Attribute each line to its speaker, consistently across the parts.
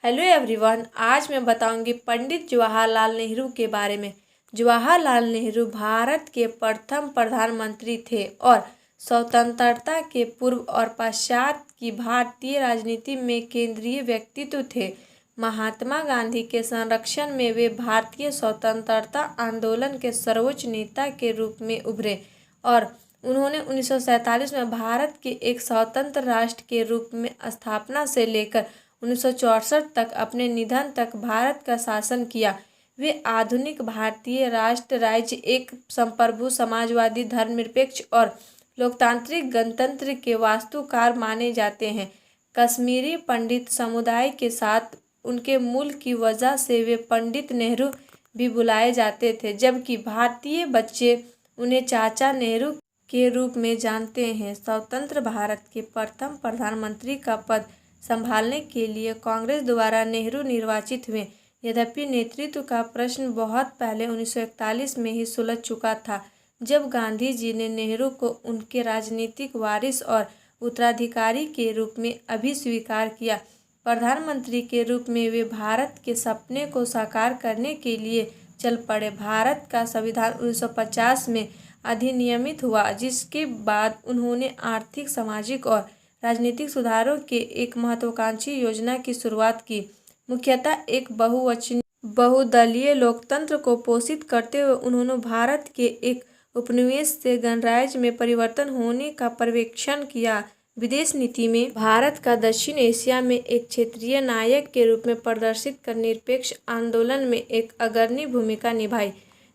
Speaker 1: Hello everyone, आज मैं बताऊंगी पंडित जवाहरलाल नेहरू के बारे में। जवाहरलाल नेहरू भारत के प्रथम प्रधानमंत्री थे और स्वतंत्रता के पूर्व और पश्चात की भारतीय राजनीति में केंद्रीय व्यक्तित्व थे। महात्मा गांधी के संरक्षण में वे भारतीय स्वतंत्रता आंदोलन के सर्वोच्च नेता के रूप में उभरे और उन्होंने 1947 में भारत के एक स्वतंत्र राष्ट्र के रूप में स्थापना से लेकर 1964 तक अपने निधन तक भारत का शासन किया। वे आधुनिक भारतीय राष्ट्र राज्य एक संप्रभु समाजवादी धर्मनिरपेक्ष और लोकतांत्रिक गणतंत्र के वास्तुकार माने जाते हैं। कश्मीरी पंडित समुदाय के साथ उनके मूल की वजह से वे पंडित नेहरू भी बुलाए जाते थे, जबकि भारतीय बच्चे उन्हें चाचा नेहरू के रूप में जानते हैं। स्वतंत्र भारत के प्रथम प्रधानमंत्री का पद संभालने के लिए कांग्रेस द्वारा नेहरू निर्वाचित हुए। यद्यपि नेतृत्व का प्रश्न बहुत पहले 1941 में ही सुलझ चुका था, जब गांधी जी ने नेहरू को उनके राजनीतिक वारिस और उत्तराधिकारी के रूप में अभिस्वीकार किया। प्रधानमंत्री के रूप में वे भारत के सपने को साकार करने के लिए चल पड़े। भारत का संविधान 1950 में अधिनियमित हुआ, जिसके बाद उन्होंने आर्थिक, सामाजिक और राजनीतिक सुधारों के एक महत्वाकांक्षी योजना की शुरुआत की। मुख्यतः एक बहुदलीय लोकतंत्र को पोषित करते हुए उन्होंने भारत के एक उपनिवेश से गणराज्य में परिवर्तन होने का पर्यवेक्षण किया। विदेश नीति में भारत का दक्षिण एशिया में एक क्षेत्रीय नायक के रूप में प्रदर्शित कर निरपेक्ष आंदोलन में एक अग्रणी भूमिका निभाई।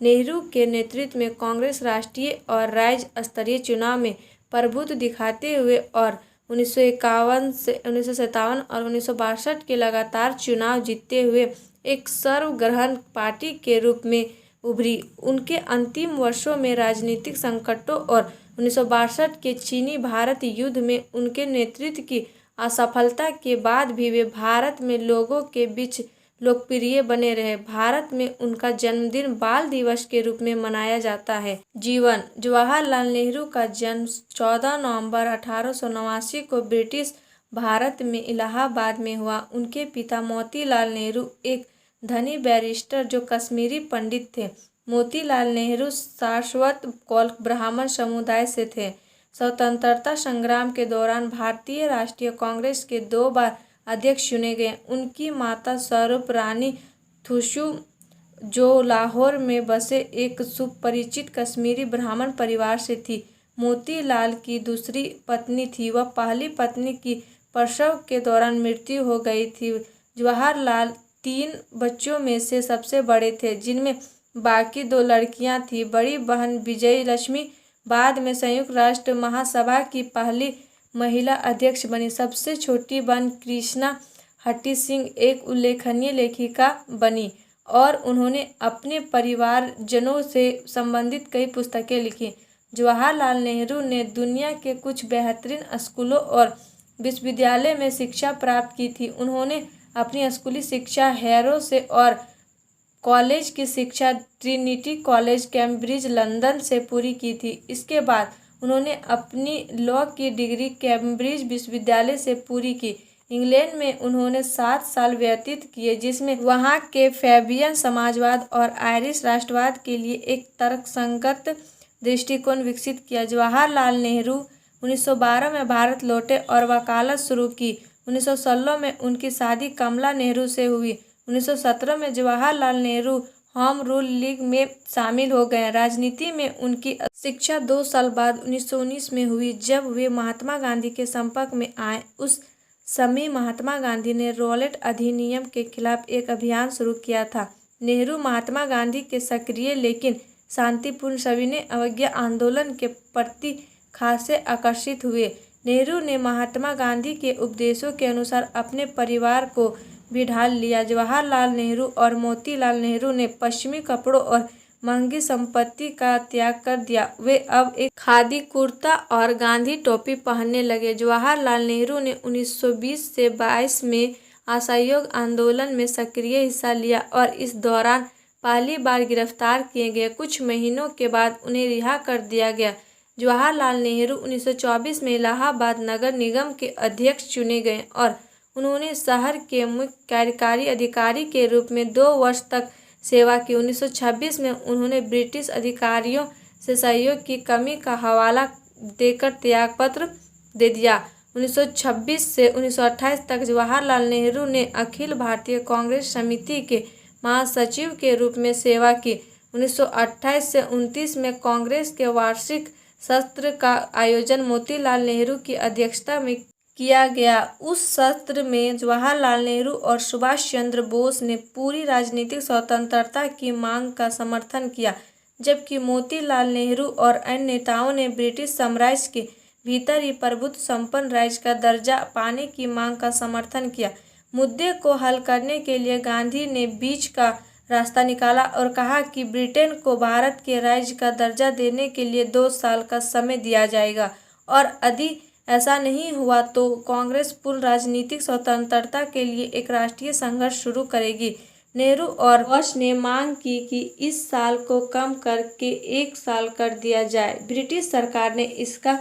Speaker 1: नेहरू के नेतृत्व में कांग्रेस राष्ट्रीय और राज्य स्तरीय चुनाव में प्रभुत्व दिखाते हुए और 1951 से 1957 और 1962 के लगातार चुनाव जीतते हुए एक सर्वग्राही पार्टी के रूप में उभरी। उनके अंतिम वर्षों में राजनीतिक संकटों और 1962 के चीनी भारत युद्ध में उनके नेतृत्व की असफलता के बाद भी वे भारत में लोगों के बीच लोकप्रिय बने रहे। भारत में उनका जन्मदिन बाल दिवस के रूप में मनाया जाता है। जीवन: जवाहरलाल नेहरू का जन्म 14 नवंबर 1889 को ब्रिटिश भारत में इलाहाबाद में हुआ। उनके पिता मोतीलाल नेहरू एक धनी बैरिस्टर जो कश्मीरी पंडित थे। मोतीलाल नेहरू सारस्वत कौल ब्राह्मण समुदाय से थे। स्वतंत्रता संग्राम के दौरान भारतीय राष्ट्रीय कांग्रेस के 2 बार अध्यक्ष चुने गए। उनकी माता स्वरूप रानी थुशु, जो लाहौर में बसे एक सुपरिचित कश्मीरी ब्राह्मण परिवार से थी, मोतीलाल की दूसरी पत्नी थी। वह पहली पत्नी की प्रसव के दौरान मृत्यु हो गई थी। जवाहरलाल 3 बच्चों में से सबसे बड़े थे, जिनमें बाकी 2 लड़कियां थीं। बड़ी बहन विजय लक्ष्मी बाद में संयुक्त राष्ट्र महासभा की पहली महिला अध्यक्ष बनी। सबसे छोटी बहन कृष्णा हट्टी सिंह एक उल्लेखनीय लेखिका बनी और उन्होंने अपने परिवारजनों से संबंधित कई पुस्तकें लिखी। जवाहरलाल नेहरू ने दुनिया के कुछ बेहतरीन स्कूलों और विश्वविद्यालय में शिक्षा प्राप्त की थी। उन्होंने अपनी स्कूली शिक्षा हैरो से और कॉलेज की शिक्षा ट्रिनिटी कॉलेज कैम्ब्रिज लंदन से पूरी की थी। इसके बाद उन्होंने अपनी लॉ की डिग्री कैम्ब्रिज विश्वविद्यालय से पूरी की। इंग्लैंड में उन्होंने 7 साल व्यतीत किए, जिसमें वहां के फैबियन समाजवाद और आयरिश राष्ट्रवाद के लिए एक तर्कसंगत दृष्टिकोण विकसित किया। जवाहरलाल नेहरू 1912 में भारत लौटे और वकालत शुरू की। 1916 में उनकी शादी कमला नेहरू से हुई। 1917 में Jawaharlal Nehru home rule league में शामिल हो गए। राजनीति में उनकी शिक्षा 2 साल बाद 1919 में हुई, जब वे महात्मा गांधी के संपर्क में आए। उस समय महात्मा गांधी ने रॉलेट अधिनियम के खिलाफ एक अभियान शुरू किया था। नेहरू महात्मा गांधी के सक्रिय लेकिन शांतिपूर्ण सविनय अवज्ञा आंदोलन के प्रति खासे आकर्षित हुए। नेहरू ने महात्मा गांधी के उपदेशों के अनुसार अपने परिवार को भी ढाल लिया। जवाहरलाल नेहरू और मोतीलाल नेहरू ने पश्चिमी कपड़ों और महंगी संपत्ति का त्याग कर दिया। वे अब एक खादी कुर्ता और गांधी टोपी पहनने लगे। जवाहरलाल नेहरू ने 1920 से 22 में असहयोग आंदोलन में सक्रिय हिस्सा लिया और इस दौरान पहली बार गिरफ्तार किए गए। कुछ महीनों के बाद उन्हें रिहा कर दिया गया। जवाहरलाल नेहरू 1924 में इलाहाबाद नगर निगम के अध्यक्ष चुने गए और उन्होंने शहर के मुख्य कार्यकारी अधिकारी के रूप में 2 वर्ष तक सेवा की। 1926 में उन्होंने ब्रिटिश अधिकारियों से सहयोग की कमी का हवाला देकर त्यागपत्र दे दिया। 1926 से 1928 तक जवाहरलाल नेहरू ने अखिल भारतीय कांग्रेस समिति के महासचिव के रूप में सेवा की। 1928 से 29 में कांग्रेस के वार्षिक सत्र का आयोजन मोतीलाल नेहरू की अध्यक्षता में किया गया। उस सत्र में जवाहरलाल नेहरू और सुभाष चंद्र बोस ने पूरी राजनीतिक स्वतंत्रता की मांग का समर्थन किया, जबकि मोतीलाल नेहरू और अन्य नेताओं ने ब्रिटिश साम्राज्य के भीतर ही प्रभुत्व संपन्न राज्य का दर्जा पाने की मांग का समर्थन किया। मुद्दे को हल करने के लिए गांधी ने बीच का रास्ता निकाला और कहा कि ब्रिटेन को भारत के राज्य का दर्जा देने के लिए 2 साल का समय दिया जाएगा और यदि ऐसा नहीं हुआ तो कांग्रेस पूर्ण राजनीतिक स्वतंत्रता के लिए एक राष्ट्रीय संघर्ष शुरू करेगी। नेहरू और बोस ने मांग की कि इस साल को कम करके 1 साल कर दिया जाए। ब्रिटिश सरकार ने इसका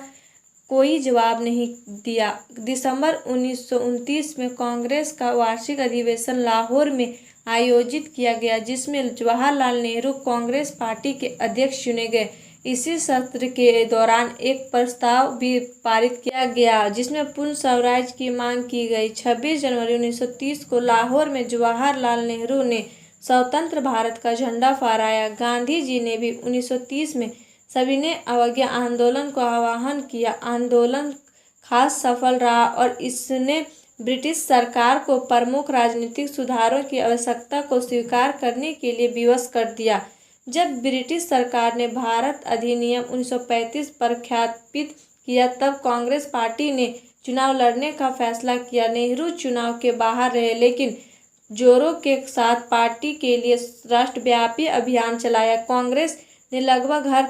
Speaker 1: कोई जवाब नहीं दिया। दिसंबर 1929 में कांग्रेस का वार्षिक अधिवेशन लाहौर में आयोजित किया गया, जिसमें जवाहरलाल नेहरू कांग्रेस पार्टी के अध्यक्ष चुने गए। इसी सत्र के दौरान एक प्रस्ताव भी पारित किया गया जिसमें पूर्ण स्वराज की मांग की गई। 26 जनवरी 1930 को लाहौर में जवाहरलाल नेहरू ने स्वतंत्र भारत का झंडा फहराया। गांधी जी ने भी 1930 में सविनय अवज्ञा आंदोलन को आह्वान किया। आंदोलन खास सफल रहा और इसने ब्रिटिश सरकार को प्रमुख राजनीतिक सुधारों की आवश्यकता को स्वीकार करने के लिए विवश कर दिया। जब ब्रिटिश सरकार ने भारत अधिनियम 1935 प्रख्यापित किया, तब कांग्रेस पार्टी ने चुनाव लड़ने का फैसला किया। नेहरू चुनाव के बाहर रहे, लेकिन जोरों के साथ पार्टी के लिए राष्ट्रव्यापी अभियान चलाया। कांग्रेस ने लगभग हर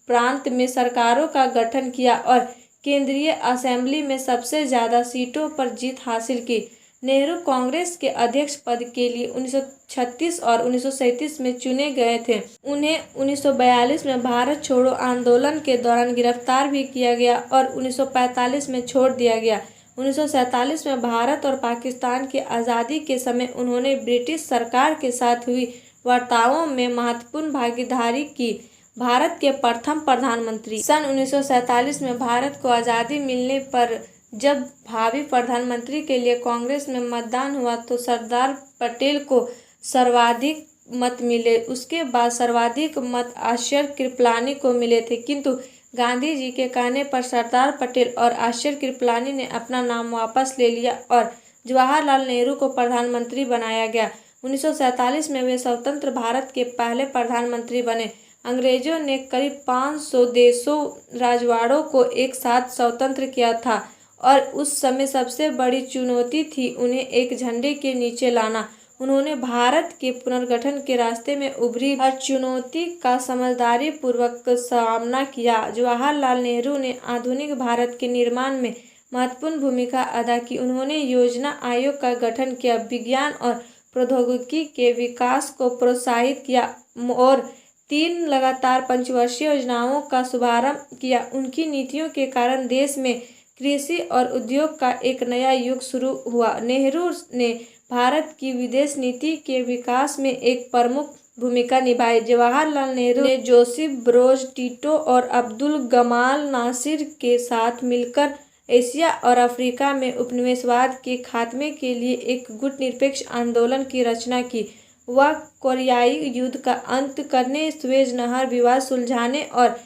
Speaker 1: प्रांत में सरकारों का गठन किया और केंद्रीय असेंबली में सबसे ज़्यादा सीटों पर जीत हासिल की। नेहरू कांग्रेस के अध्यक्ष पद के लिए 1936 और 1937 में चुने गए थे। उन्हें 1942 में भारत छोड़ो आंदोलन के दौरान गिरफ्तार भी किया गया और 1945 में छोड़ दिया गया। 1947 में भारत और पाकिस्तान की आज़ादी के समय उन्होंने ब्रिटिश सरकार के साथ हुई वार्ताओं में महत्वपूर्ण भागीदारी की। भारत के प्रथम प्रधानमंत्री। सन 1947 में भारत को आज़ादी मिलने पर जब भावी प्रधानमंत्री के लिए कांग्रेस में मतदान हुआ तो सरदार पटेल को सर्वाधिक मत मिले। उसके बाद सर्वाधिक मत आश्चर्य कृपलानी को मिले थे, किंतु गांधी जी के कहने पर सरदार पटेल और आश्चर्य कृपलानी ने अपना नाम वापस ले लिया और जवाहरलाल नेहरू को प्रधानमंत्री बनाया गया। 1947 में वे स्वतंत्र भारत के पहले प्रधानमंत्री बने। अंग्रेजों ने करीब 500 देशों राजवाड़ों को एक साथ स्वतंत्र किया था और उस समय सबसे बड़ी चुनौती थी उन्हें एक झंडे के नीचे लाना। उन्होंने भारत के पुनर्गठन के रास्ते में उभरी हर चुनौती का समझदारी पूर्वक सामना किया। जवाहरलाल नेहरू ने आधुनिक भारत के निर्माण में महत्वपूर्ण भूमिका अदा की। उन्होंने योजना आयोग का गठन किया, विज्ञान और प्रौद्योगिकी के विकास को प्रोत्साहित किया और 3 लगातार पंचवर्षीय योजनाओं का शुभारंभ किया। उनकी नीतियों के कारण देश में कृषि और उद्योग का एक नया युग शुरू हुआ। नेहरू ने भारत की विदेश नीति के विकास में एक प्रमुख भूमिका निभाई। जवाहरलाल नेहरू ने जोसेफ ब्रोज टिटो और अब्दुल गमाल नासिर के साथ मिलकर एशिया और अफ्रीका में उपनिवेशवाद के खात्मे के लिए एक गुटनिरपेक्ष आंदोलन की रचना की। वह कोरियाई युद्ध का अंत करने, सुएज नहर विवाद सुलझाने और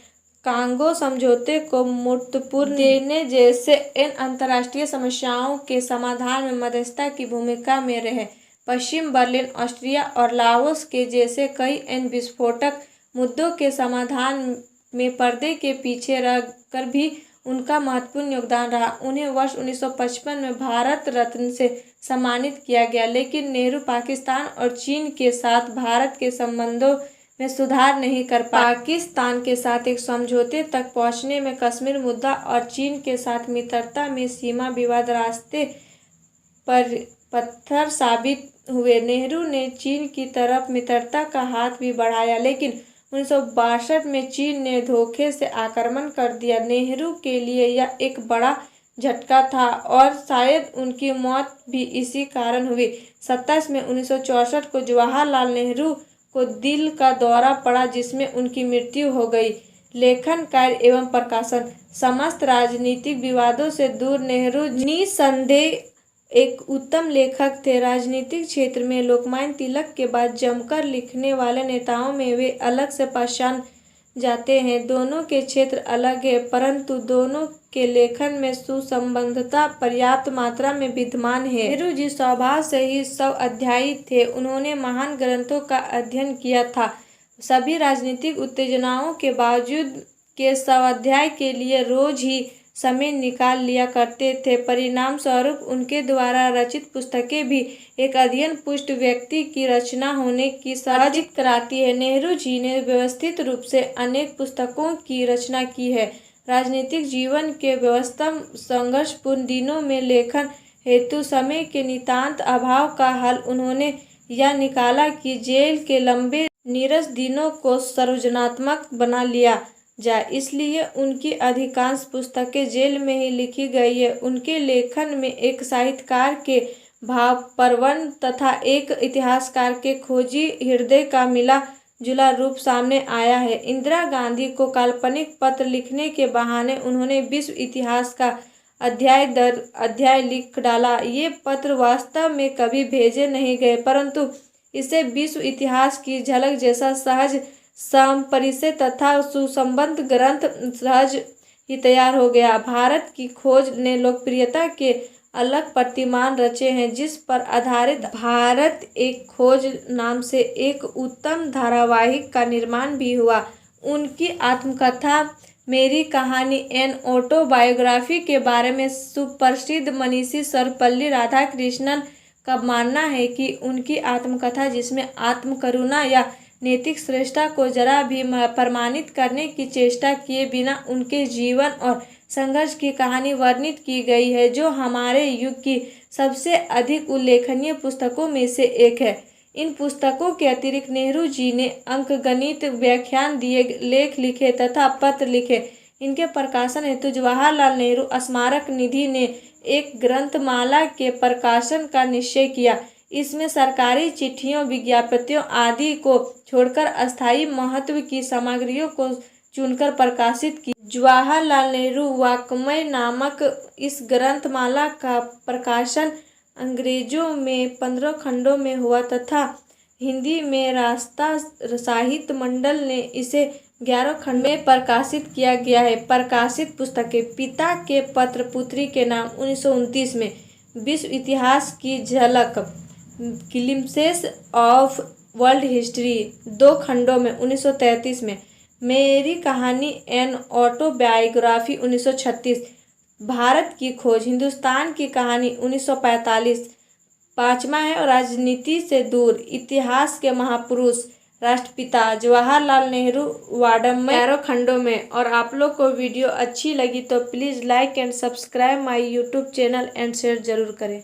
Speaker 1: कांगो समझौते को मूर्तपूर्ण देने जैसे इन अंतर्राष्ट्रीय समस्याओं के समाधान में मध्यस्थता की भूमिका में रहे। पश्चिम बर्लिन, ऑस्ट्रिया और लाओस के जैसे कई अन्य विस्फोटक मुद्दों के समाधान में पर्दे के पीछे रहकर भी उनका महत्वपूर्ण योगदान रहा। उन्हें वर्ष 1955 में भारत रत्न से सम्मानित किया गया, लेकिन नेहरू पाकिस्तान और चीन के साथ भारत के संबंधों में सुधार नहीं कर पाए। पाकिस्तान के साथ एक समझौते तक पहुंचने में कश्मीर मुद्दा और चीन के साथ मित्रता में सीमा विवाद रास्ते पर पत्थर साबित हुए। नेहरू ने चीन की तरफ मित्रता का हाथ भी बढ़ाया, लेकिन 1962 में चीन ने धोखे से आक्रमण कर दिया। नेहरू के लिए यह एक बड़ा झटका था और शायद उनकी मौत भी इसी कारण हुई। 27 मई 1964 को जवाहरलाल नेहरू को दिल का दौरा पड़ा, जिसमें उनकी मृत्यु हो गई। लेखन कार्य एवं प्रकाशन। समस्त राजनीतिक विवादों से दूर नेहरू निसंदेह एक उत्तम लेखक थे। राजनीतिक क्षेत्र में लोकमान्य तिलक के बाद जमकर लिखने वाले नेताओं में वे अलग से पहचान जाते हैं। दोनों के क्षेत्र अलग है, परंतु दोनों के लेखन में सुसंबद्धता पर्याप्त मात्रा में विद्यमान है। नेहरू जी स्वभाव से ही स्वाध्यायी थे। उन्होंने महान ग्रंथों का अध्ययन किया था। सभी राजनीतिक उत्तेजनाओं के बावजूद के स्वाध्याय के लिए रोज ही समय निकाल लिया करते थे। परिणाम स्वरूप उनके द्वारा रचित पुस्तकें भी एक अध्ययन पुष्ट व्यक्ति की रचना होने की साजिश कराती है। नेहरू जी ने व्यवस्थित रूप से अनेक पुस्तकों की रचना की है। राजनीतिक जीवन के व्यस्तम संघर्षपूर्ण दिनों में लेखन हेतु समय के नितांत अभाव का हल उन्होंने यह निकाला कि जेल के लंबे नीरस दिनों को सृजनात्मक बना लिया जाए। इसलिए उनकी अधिकांश पुस्तकें जेल में ही लिखी गई है। उनके लेखन में एक साहित्यकार के भावप्रवण तथा एक इतिहासकार के खोजी हृदय का मिला जुला रूप सामने आया है। इंदिरा गांधी को काल्पनिक पत्र लिखने के बहाने उन्होंने विश्व इतिहास का अध्याय दर अध्याय लिख डाला। ये पत्र वास्तव में कभी भेजे नहीं गए, परंतु इसे विश्व इतिहास की झलक जैसा सहज परिचय तथा सुसंबद्ध ग्रंथ सहज ही तैयार हो गया। भारत की खोज ने लोकप्रियता के अलग प्रतिमान रचे हैं, जिस पर आधारित भारत एक खोज नाम से एक उत्तम धारावाहिक का निर्माण भी हुआ। उनकी आत्मकथा मेरी कहानी एन ऑटोबायोग्राफी के बारे में सुप्रसिद्ध मनीषी सर्वपल्ली राधाकृष्णन का मानना है कि उनकी आत्मकथा, जिसमें आत्मकरुणा या नैतिक श्रेष्ठता को जरा भी प्रमाणित करने की चेष्टा किए बिना उनके जीवन और संघर्ष की कहानी वर्णित की गई है, जो हमारे युग की सबसे अधिक उल्लेखनीय पुस्तकों में से एक है। इन पुस्तकों के अतिरिक्त नेहरू जी ने अंकगणित व्याख्यान दिए, लेख लिखे तथा पत्र लिखे। इनके प्रकाशन हेतु जवाहरलाल नेहरू स्मारक निधि ने एक ग्रंथमाला के प्रकाशन का निश्चय किया। इसमें सरकारी चिट्ठियों, विज्ञप्तियों आदि को छोड़कर अस्थायी महत्व की सामग्रियों को चुनकर प्रकाशित की। जवाहरलाल नेहरू वाङ्मय नामक इस ग्रंथमाला का प्रकाशन अंग्रेजों में 15 खंडों में हुआ तथा हिंदी में रास्ता साहित्य मंडल ने इसे 11 खंड में प्रकाशित किया गया है। प्रकाशित पुस्तकें: पिता के पत्र पुत्री के नाम 1929 में, विश्व इतिहास की झलक ग्लिम्प्सेस ऑफ वर्ल्ड हिस्ट्री 2 खंडों में 1933 में, मेरी कहानी एन ऑटोबायोग्राफी 1936, भारत की खोज हिंदुस्तान की कहानी 1945, 5वां है राजनीति से दूर इतिहास के महापुरुष राष्ट्रपिता जवाहरलाल नेहरू वाङ्मय 11 खंडों में। और आप लोग को वीडियो अच्छी लगी तो please like and subscribe my YouTube channel and share जरूर करें।